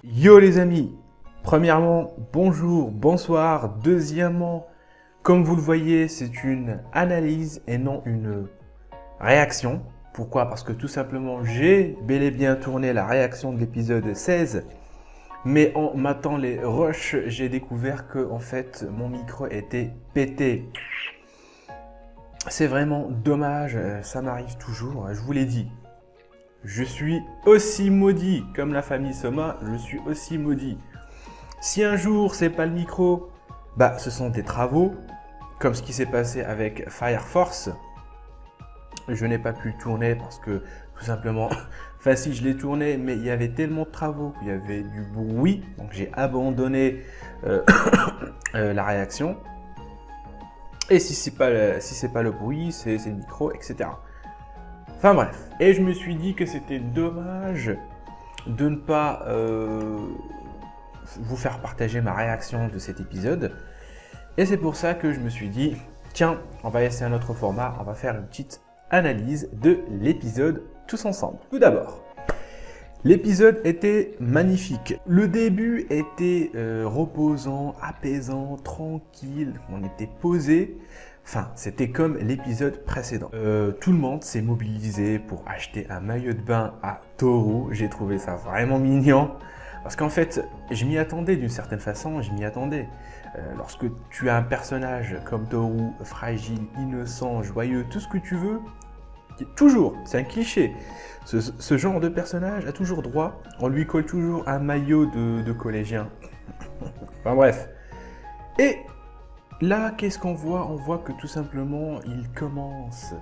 Yo les amis, premièrement, bonjour, bonsoir. Deuxièmement, comme vous le voyez, c'est une analyse et non une réaction. Pourquoi? Parce que tout simplement, j'ai bel et bien tourné la réaction de l'épisode 16. Mais en matant les rushs, j'ai découvert que en fait, mon micro était pété. C'est vraiment dommage, ça m'arrive toujours, je vous l'ai dit. Je suis aussi maudit, comme la famille Soma, je suis aussi maudit. Si un jour c'est pas le micro, bah ce sont des travaux, comme ce qui s'est passé avec Fire Force. Je n'ai pas pu tourner parce que tout simplement, enfin si je l'ai tourné, mais il y avait tellement de travaux qu'il y avait du bruit, donc j'ai abandonné la réaction. Et si c'est pas le bruit, c'est le micro, etc. Enfin bref, et je me suis dit que c'était dommage de ne pas vous faire partager ma réaction de cet épisode. Et c'est pour ça que je me suis dit, tiens, on va essayer un autre format, on va faire une petite analyse de l'épisode tous ensemble. Tout d'abord, l'épisode était magnifique. Le début était reposant, apaisant, tranquille, on était posé. Enfin, c'était comme l'épisode précédent. Tout le monde s'est mobilisé pour acheter un maillot de bain à Toru. J'ai trouvé ça vraiment mignon. Parce qu'en fait, je m'y attendais d'une certaine façon, je m'y attendais. Lorsque tu as un personnage comme Toru, fragile, innocent, joyeux, tout ce que tu veux, toujours, c'est un cliché. Ce genre de personnage a toujours droit, on lui colle toujours un maillot de collégien. Enfin bref. Et là, qu'est-ce qu'on voit? On voit que tout simplement, ils commencent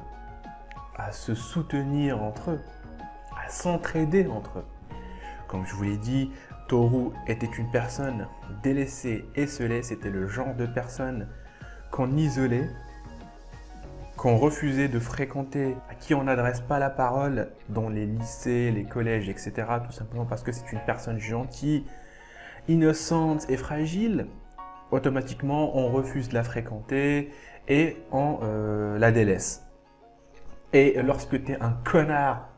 à se soutenir entre eux, à s'entraider entre eux. Comme je vous l'ai dit, Toru était une personne délaissée, esseulée. C'était le genre de personne qu'on isolait, qu'on refusait de fréquenter, à qui on n'adresse pas la parole dans les lycées, les collèges, etc. Tout simplement parce que c'est une personne gentille, innocente et fragile. Automatiquement, on refuse de la fréquenter et on la délaisse. Et lorsque tu es un connard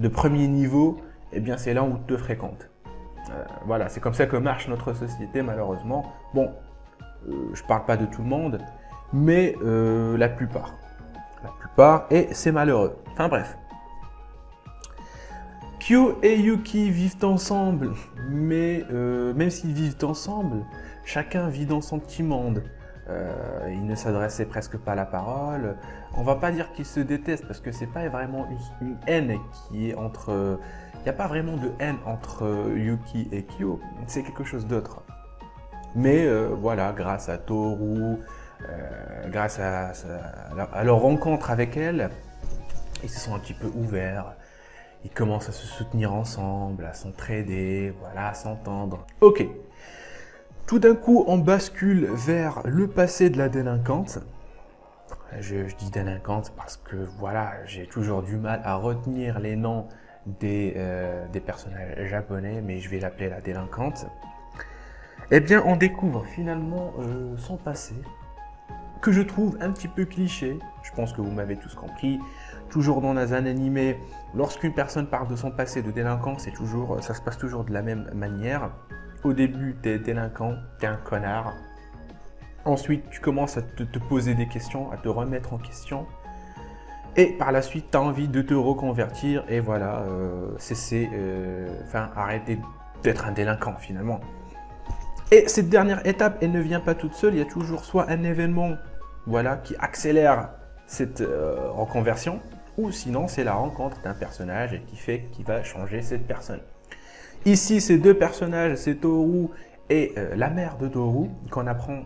de premier niveau, eh bien c'est là où on te fréquente. Voilà, c'est comme ça que marche notre société malheureusement. Bon, je parle pas de tout le monde, mais la plupart. La plupart, et c'est malheureux. Enfin bref. Kyo et Yuki vivent ensemble, mais même s'ils vivent ensemble, chacun vit dans son petit monde. Ils ne s'adressaient presque pas la parole. On va pas dire qu'ils se détestent parce que c'est pas vraiment une haine qui est entre. Il n'y a pas vraiment de haine entre Yuki et Kyo. C'est quelque chose d'autre. Mais voilà, grâce à Toru, grâce à leur rencontre avec elle, ils se sont un petit peu ouverts. Ils commencent à se soutenir ensemble, à s'entraider, voilà, à s'entendre. Ok. Tout d'un coup, on bascule vers le passé de la délinquante. Je dis délinquante parce que voilà, j'ai toujours du mal à retenir les noms des personnages japonais, mais je vais l'appeler la délinquante. Eh bien, on découvre finalement son passé, que je trouve un petit peu cliché. Je pense que vous m'avez tous compris. Toujours dans un animé, lorsqu'une personne parle de son passé de délinquant, ça se passe toujours de la même manière. Au début, tu es délinquant, tu es un connard. Ensuite, tu commences à te poser des questions, à te remettre en question. Et par la suite, tu as envie de te reconvertir et voilà, arrêter d'être un délinquant finalement. Et cette dernière étape, elle ne vient pas toute seule. Il y a toujours soit un événement voilà, qui accélère cette reconversion, ou sinon c'est la rencontre d'un personnage qui va changer cette personne. Ici, ces deux personnages, c'est Toru et la mère de Toru, qu'on apprend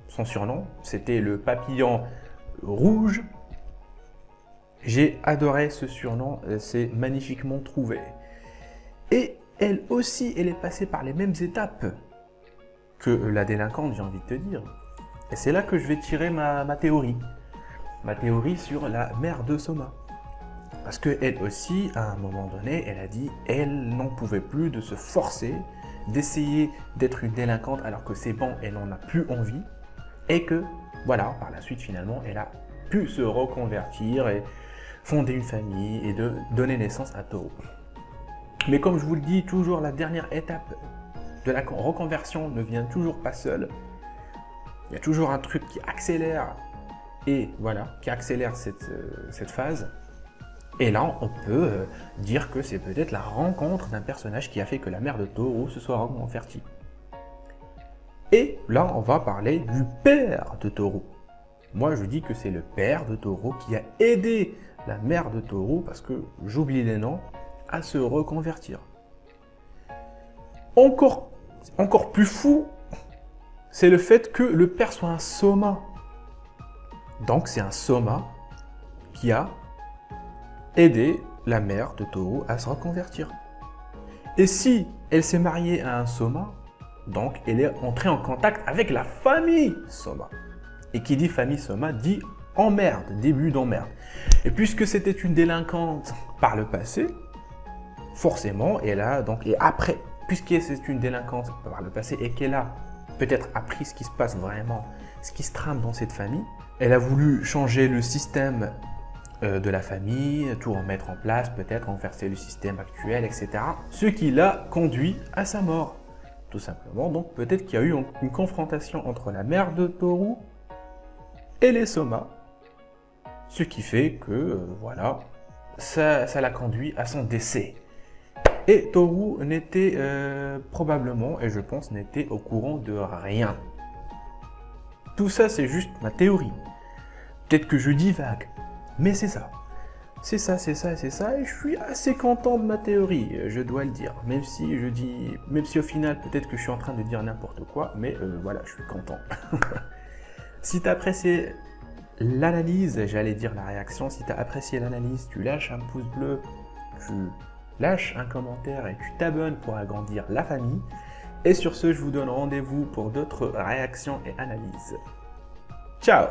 son surnom. C'était le papillon rouge. J'ai adoré ce surnom, c'est magnifiquement trouvé. Et elle aussi, elle est passée par les mêmes étapes que la délinquante, j'ai envie de te dire. Et c'est là que je vais tirer ma théorie. Ma théorie sur la mère de Soma. Parce qu'elle aussi, à un moment donné, elle a dit elle n'en pouvait plus de se forcer, d'essayer d'être une délinquante alors que c'est bon, elle n'en a plus envie. et que, voilà, par la suite, finalement, elle a pu se reconvertir et fonder une famille et de donner naissance à Toru. Mais comme je vous le dis, toujours la dernière étape de la reconversion ne vient toujours pas seule. Il y a toujours un truc qui accélère et voilà, qui accélère cette phase. Et là, on peut dire que c'est peut-être la rencontre d'un personnage qui a fait que la mère de Toru se soit reconvertie. Et là, on va parler du père de Toru. Moi, je dis que c'est le père de Toru qui a aidé la mère de Toru, parce que j'oublie les noms, à se reconvertir. Encore plus fou, c'est le fait que le père soit un soma. Donc c'est un soma qui a aidé la mère de Toru à se reconvertir. Et si elle s'est mariée à un soma, donc elle est entrée en contact avec la famille soma. Et qui dit famille soma dit emmerde, début d'emmerde. Et puisque c'était une délinquante par le passé, forcément, elle a donc, et après, puisque c'est une délinquante par le passé et qu'elle a peut-être appris ce qui se passe vraiment, ce qui se trame dans cette famille, elle a voulu changer le système de la famille, tout remettre en place, peut-être renverser le système actuel, etc. Ce qui l'a conduit à sa mort, tout simplement. Donc peut-être qu'il y a eu une confrontation entre la mère de Toru et les Soma, ce qui fait que, voilà, ça l'a conduit à son décès. Et Toru n'était probablement, et je pense, n'était au courant de rien. Tout ça, c'est juste ma théorie. Peut-être que je divague, mais c'est ça. C'est ça, c'est ça, c'est ça, et je suis assez content de ma théorie, je dois le dire. Même si au final, peut-être que je suis en train de dire n'importe quoi, mais voilà, je suis content. Si tu as apprécié l'analyse, j'allais dire la réaction, si tu as apprécié l'analyse, tu lâches un pouce bleu, tu lâches un commentaire et tu t'abonnes pour agrandir la famille. Et sur ce, je vous donne rendez-vous pour d'autres réactions et analyses. Ciao!